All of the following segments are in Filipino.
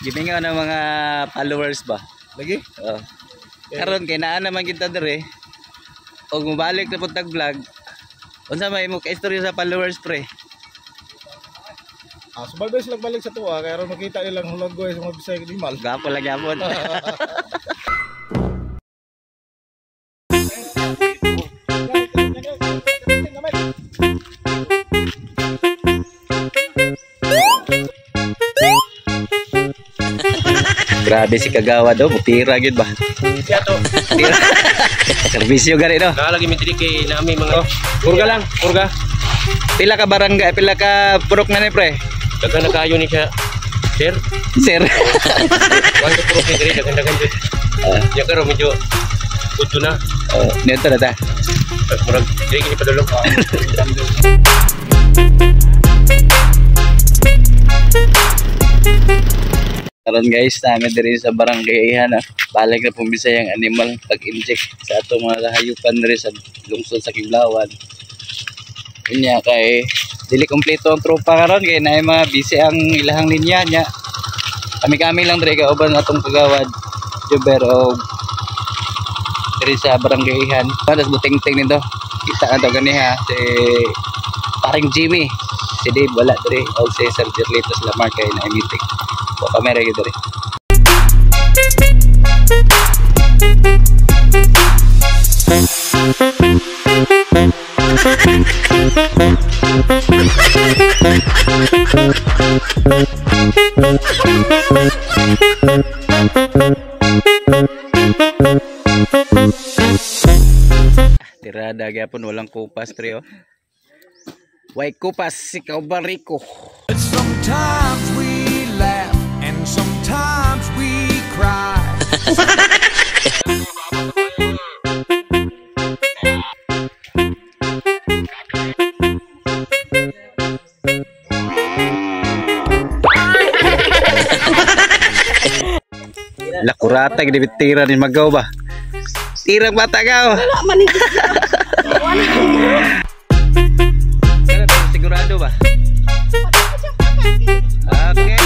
Gimingaw ng mga followers ba? Lagi? Oo. Karon kay naa naman kita dire. Og mobalik na pud tag vlog. Unsa may mo ka istorya sa followers pre? Subay sila balik sa tuwa kaya ron makita nilang hulagoy sa mga Bisaya Kadimal. Gapo lang yapon. Grabe si Kagawa do, mutira gyud ba? Siya to. Tira. Serbisyo gani do. Lagi mitili kay nami mga purga lang, purga. Pila ka barangay, pila ka purok na ni pre? Dagan na kayo ni siya. Sir. Sir. Wala ko purok ni diri dagan jud. Ya karo medyo tuto na. Neto na ta. Murag diri kini padulong. Karon guys, namin diri sa barangay Ihan balik na pong Bisayang animal pag-inject sa atong mga kahayupan diri sa lungsod sa Kiblawan. Unya kay dili kompleto ang tropa karon kay naay mga busy ang ilahang linya nya. Kami lang diri kauban atong kagawad Juber og diri sa barangay Ihan. Padas buting-ting nito. Kita ato ganiha si paring Jimmy. Si Dave wala diri og si Sir Jerlitos Lamar kay naay meeting. O kamera gitu deh. Tirada gyapon walang kupas trio. Way kupas si Kaubariko. Sometimes we laugh and sometimes we cry. Lakurata gid bitira ni magaw ba? Tirang bata gaw. Wala man ni. Sigurado ba? Okay.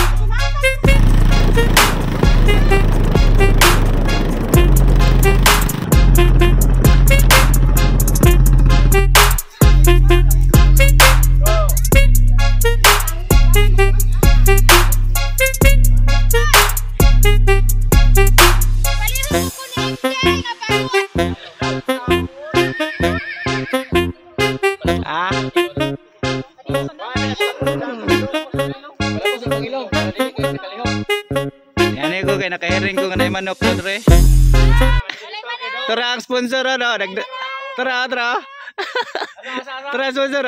Yan ko kay nakahiring ko kanay manok do re. Tara ang sponsor ano, tara. Tara sponsor.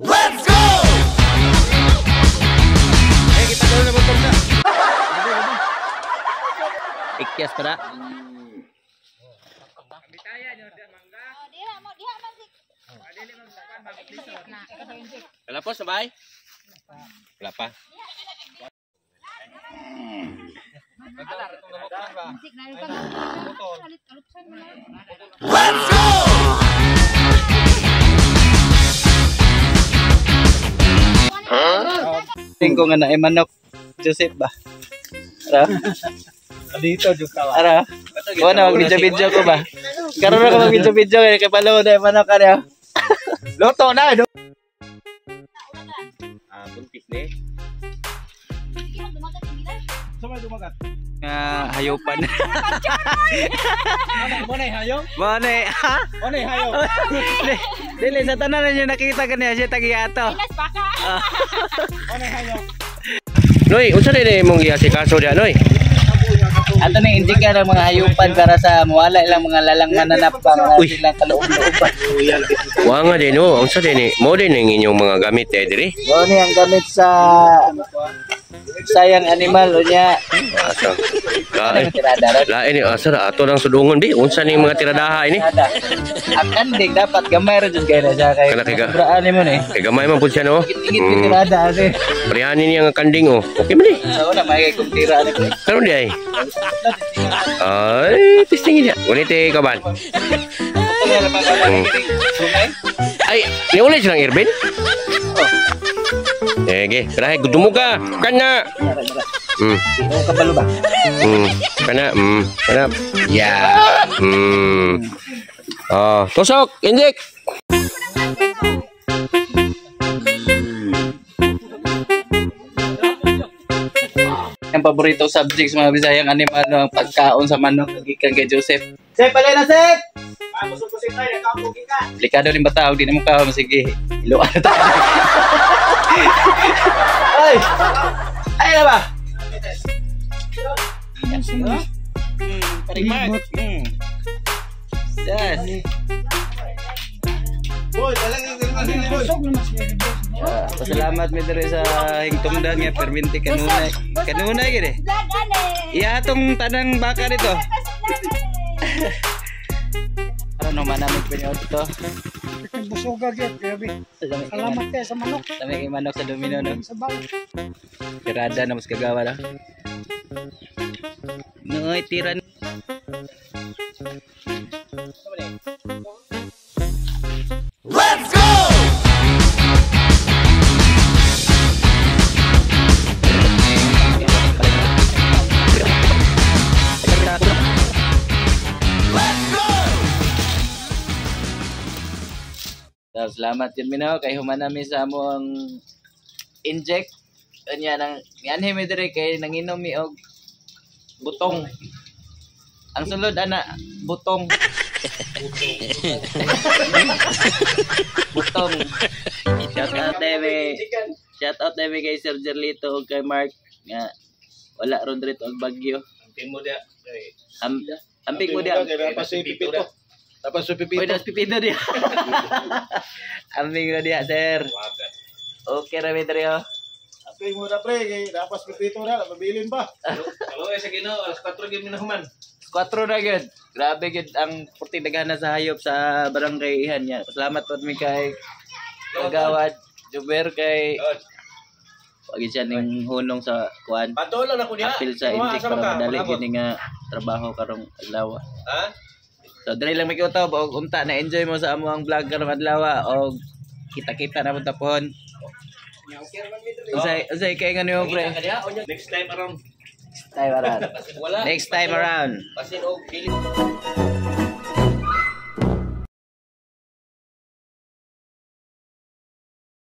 Let's go! Eh kita dulu na motor na. Ikyas tara. Kalapos na bay? Wala pa. Let's go! Tingko nga na manok Joseph ba? Ara. Dito juga lah. Ara. Ko na mag-video ko ba? Karon na ko mag-video kay palo na manok ka. Loto na do. Buntis ni. Sama dumagat. Hayupan. Monay hayong? Monay, ha? Monay hayong. Dili sa tanan niyo nakita kaniya siya tagiato. Monay hayong. Noy, unsa din imong giasikaso diha noy? Ato na indika ng mga hayupan para sa mawala ilang mga lalang mananap para silang kaloob-looban. Wa nga din no, unsa din mo din ang inyong mga gamit diri? Mo ni ang gamit sa sayang animal unya. Asa. Lain ni asa ato lang sudungon bi. Unsa ning mga tiradaha ini? Ang kandig dapat gamay ra jud kay na siya kay. Braan mo ni. Kay gamay man pud siya no. Tingit tirada ate. Prihani niya ang kanding oh. Okay man ni. Sa una may kay tira ni. Karon di ay. Ay, testing niya. Ngunit kaban. Ay, ni ulit silang Irvin? Sige, karahe gusto mo ka. Kan na. Yung kabalo ba? Kana, kana. Yeah. Oh, tusok, injek. Ang paborito subject sa mga Bisayang animal no, ang pagkaon sa manok gikan kay Joseph. Sep, pala na Sep. Gusto ko sipay, nakamukin ka. Delikado rin ba tao? Di naman ka sige. Iluan na tayo. Ay! Ay na ba? Parimat. Yes. Boy, talagang boy. Pasalamat mi diri sa hingtungdan nga perminti kanunay. Kanunay gid eh. Iya atong tanang baka dito. Ano naman namin piniyot to? Busoga gyud, grabe. Salamat kayo sa manok. Kami kay manok sa domino no. Sa bawo. Tirada na mas kagawa na. Noy tiran. Let's go! Let's go! Salamat yun minaw kay human namin sa among inject anya nang yan mi dire kay nanginom mi og butong. Ang sulod ana butong. Butong. Shout out Debe kay Sir Jerlito ug kay Mark nga wala ron dito og bagyo. Amping mo dia. Amping mo dia. Tapos si Pipito. Tapos si Uy, Pipito. das pipito dia. Amping mo dia, sir. Okay ra mi dire oh. Amping mo na pre, kay tapos Pipito na, mabilin pa. Kalau sa Ginoo, alas 4 gyud minahuman. 4 na gud. Grabe gud ang purti daghan sa hayop sa barangay Ihan niya. Salamat po mi kay Kagawad Juber kay pagi siya ning hunong sa kuan. Patulan ako niya. Apil sa intik para madali gini nga trabaho karong adlaw. Ha? So dali lang mikiutaw og unta na enjoy mo sa amo ang vlog karong adlaw og kita-kita na pud tapon. Usay kay ngano pre. Next time around. Next time around. Pasin og dili.